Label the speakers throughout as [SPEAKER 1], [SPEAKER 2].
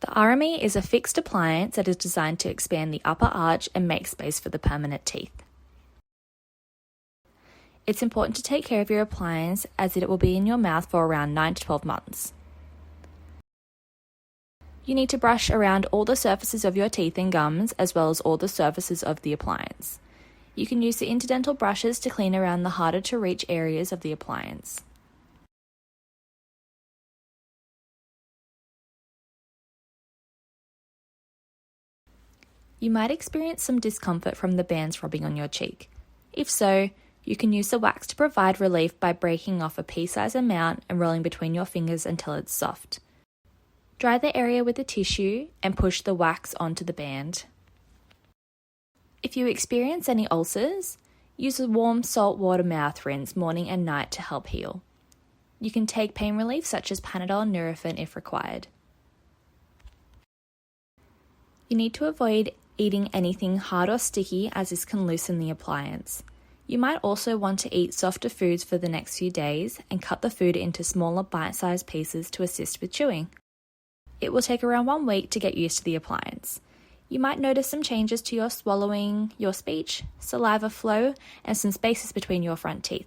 [SPEAKER 1] The RME is a fixed appliance that is designed to expand the upper arch and make space for the permanent teeth. It's important to take care of your appliance as it will be in your mouth for around 9 to 12 months. You need to brush around all the surfaces of your teeth and gums as well as all the surfaces of the appliance. You can use the interdental brushes to clean around the harder to reach areas of the appliance. You might experience some discomfort from the bands rubbing on your cheek. If so, you can use the wax to provide relief by breaking off a pea-sized amount and rolling between your fingers until it's soft. Dry the area with a tissue and push the wax onto the band. If you experience any ulcers, use a warm salt water mouth rinse morning and night to help heal. You can take pain relief such as Panadol and Nurofen if required. You need to avoid eating anything hard or sticky as this can loosen the appliance. You might also want to eat softer foods for the next few days and cut the food into smaller bite-sized pieces to assist with chewing. It will take around 1 week to get used to the appliance. You might notice some changes to your swallowing, your speech, saliva flow, and some spaces between your front teeth.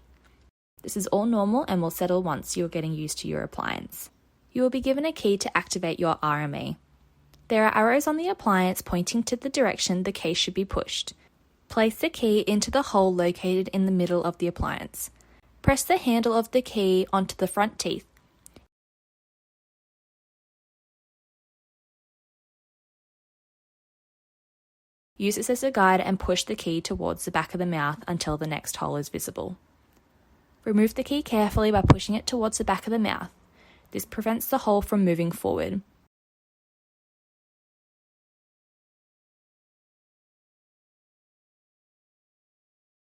[SPEAKER 1] This is all normal and will settle once you're getting used to your appliance. You will be given a key to activate your RME. There are arrows on the appliance pointing to the direction the case should be pushed. Place the key into the hole located in the middle of the appliance. Press the handle of the key onto the front teeth. Use this as a guide and push the key towards the back of the mouth until the next hole is visible. Remove the key carefully by pushing it towards the back of the mouth. This prevents the hole from moving forward.